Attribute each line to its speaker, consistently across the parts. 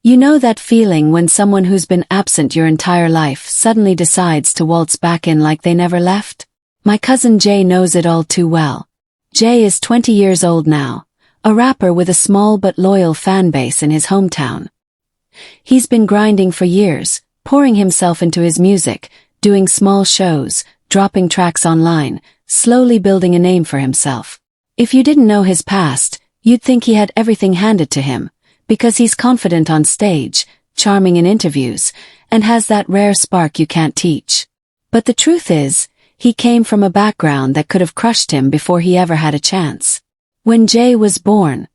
Speaker 1: You know that feeling when someone who's been absent your entire life suddenly decides to waltz back in like they never left? My cousin Jay knows it all too well. Jay is 20 years old now, a rapper with a small but loyal fan base in his hometown. He's been grinding for years, pouring himself into his music, doing small shows, dropping tracks online, slowly building a name for himself. If you didn't know his past, you'd think he had everything handed to him, because he's confident on stage, charming in interviews, and has that rare spark you can't teach. But the truth is, he came from a background that could have crushed him before he ever had a chance. When Jay was born,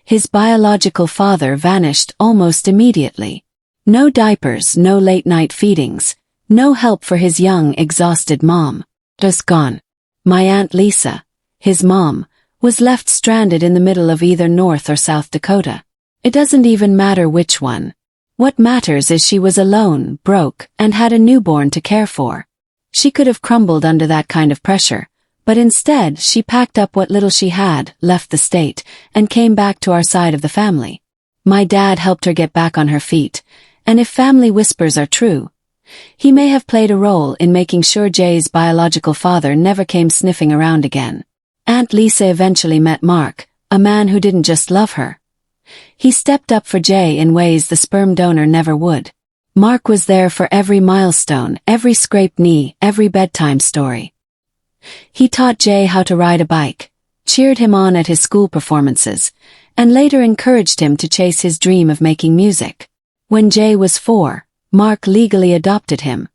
Speaker 1: his biological father vanished almost immediately. No diapers, no late-night feedings, no help for his young, exhausted mom. Just gone. My Aunt Lisa, his mom, was left stranded in the middle of either North or South Dakota. It doesn't even matter which one. What matters is she was alone, broke, and had a newborn to care for. She could have crumbled under that kind of pressure, but instead she packed up what little she had, left the state, and came back to our side of the family. My dad helped her get back on her feet, and if family whispers are true, he may have played a role in making sure Jay's biological father never came sniffing around again. Aunt Lisa eventually met Mark, a man who didn't just love her. He stepped up for Jay in ways the sperm donor never would. Mark was there for every milestone, every scraped knee, every bedtime story. He taught Jay how to ride a bike, cheered him on at his school performances, and later encouraged him to chase his dream of making music. When Jay was 4, Mark legally adopted him,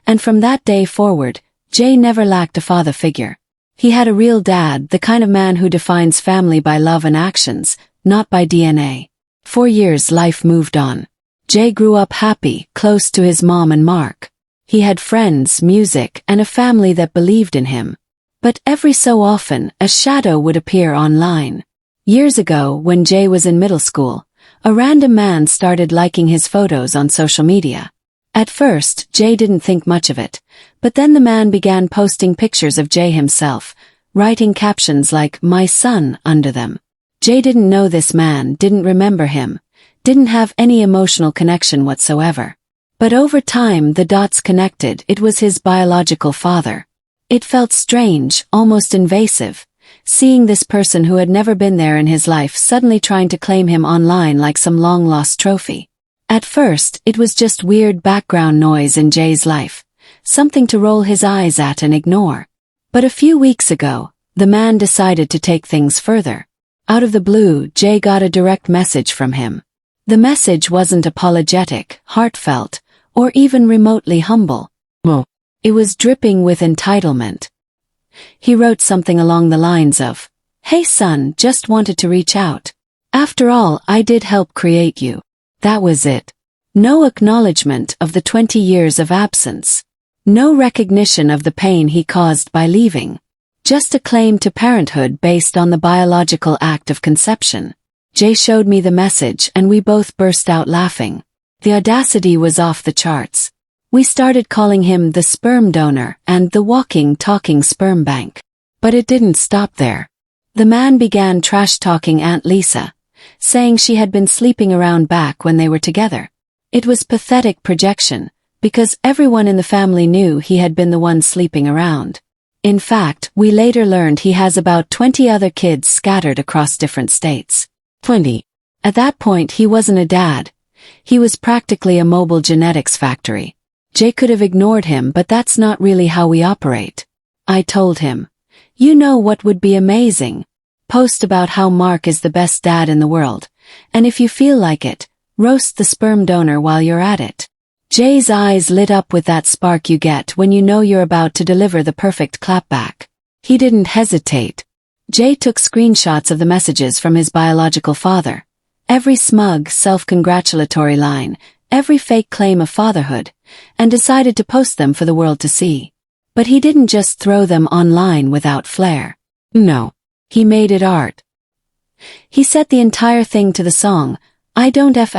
Speaker 1: and from that day forward, Jay never lacked a father figure. He had a real dad, the kind of man who defines family by love and actions, not by DNA. 4 years life moved on. Jay grew up happy, close to his mom and Mark. He had friends, music, and a family that believed in him. But every so often, a shadow would appear online. Years ago, when Jay was in middle school, a random man started liking his photos on social media. At first, Jay didn't think much of it, but then the man began posting pictures of Jay himself, writing captions like, "My son," under them. Jay didn't know this man, didn't remember him, didn't have any emotional connection whatsoever. But over time the dots connected. It was his biological father. It felt strange, almost invasive, seeing this person who had never been there in his life suddenly trying to claim him online like some long-lost trophy. At first, it was just weird background noise in Jay's life, something to roll his eyes at and ignore. But a few weeks ago, the man decided to take things further. Out of the blue, Jay got a direct message from him. The message wasn't apologetic, heartfelt, or even remotely humble. It was dripping with entitlement. He wrote something along the lines of, "Hey son, just wanted to reach out. After all, I did help create you." That was it. No acknowledgement of the 20 years of absence. No recognition of the pain he caused by leaving. Just a claim to parenthood based on the biological act of conception. Jay showed me the message and we both burst out laughing. The audacity was off the charts. We started calling him the sperm donor and the walking, talking sperm bank. But it didn't stop there. The man began trash-talking Aunt Lisa, saying she had been sleeping around back when they were together. It was pathetic projection, because everyone in the family knew he had been the one sleeping around. In fact, we later learned he has about 20 other kids scattered across different states. 20. At that point he wasn't a dad. He was practically a mobile genetics factory. Jay could have ignored him, but that's not really how we operate. I told him, "You know what would be amazing? Post about how Mark is the best dad in the world, and if you feel like it, roast the sperm donor while you're at it." Jay's eyes lit up with that spark you get when you know you're about to deliver the perfect clapback. He didn't hesitate. Jay took screenshots of the messages from his biological father. Every smug, self-congratulatory line, every fake claim of fatherhood, and decided to post them for the world to see. But he didn't just throw them online without flair. No. He made it art. He set the entire thing to the song, "I Don't F***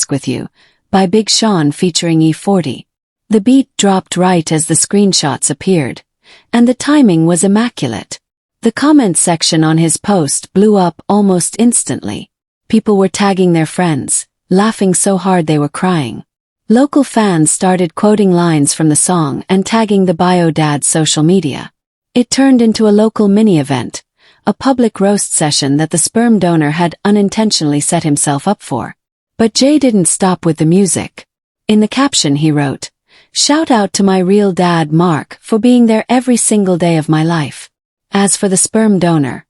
Speaker 1: with You," by Big Sean featuring E40. The beat dropped right as the screenshots appeared, and the timing was immaculate. The comment section on his post blew up almost instantly. People were tagging their friends, laughing so hard they were crying. Local fans started quoting lines from the song and tagging the bio dad's social media. It turned into a local mini-event, a public roast session that the sperm donor had unintentionally set himself up for. But Jay didn't stop with the music. In the caption he wrote, "Shout out to my real dad Mark for being there every single day of my life. As for the sperm donor,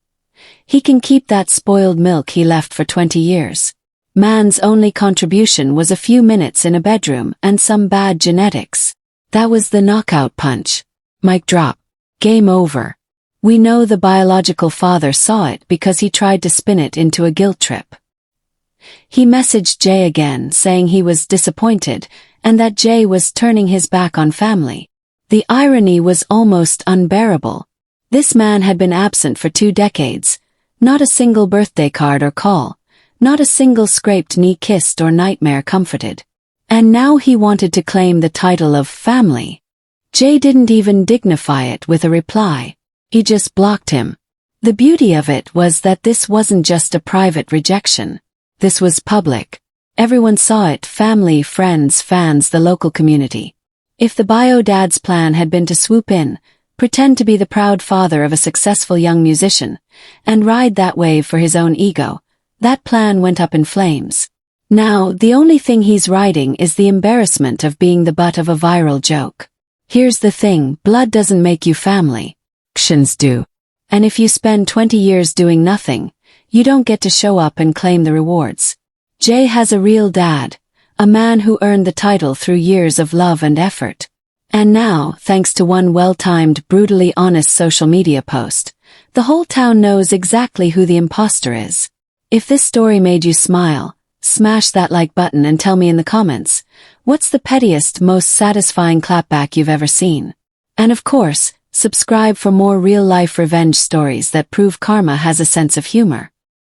Speaker 1: he can keep that spoiled milk he left for 20 years. Man's only contribution was a few minutes in a bedroom and some bad genetics. That was the knockout punch. Mic drop. Game over." We know the biological father saw it because he tried to spin it into a guilt trip. He messaged Jay again saying he was disappointed and that Jay was turning his back on family. The irony was almost unbearable. This man had been absent for 2 decades, not a single birthday card or call, not a single scraped knee kissed or nightmare comforted. And now he wanted to claim the title of family. Jay didn't even dignify it with a reply. He just blocked him. The beauty of it was that this wasn't just a private rejection. This was public. Everyone saw it: family, friends, fans, the local community. If the bio dad's plan had been to swoop in, pretend to be the proud father of a successful young musician, and ride that wave for his own ego, that plan went up in flames. Now, the only thing he's riding is the embarrassment of being the butt of a viral joke. Here's the thing: blood doesn't make you family. Actions do. And if you spend 20 years doing nothing, you don't get to show up and claim the rewards. Jay has a real dad, a man who earned the title through years of love and effort. And now, thanks to one well-timed, brutally honest social media post, the whole town knows exactly who the imposter is. If this story made you smile, smash that like button and tell me in the comments, what's the pettiest, most satisfying clapback you've ever seen? And of course, subscribe for more real-life revenge stories that prove karma has a sense of humor.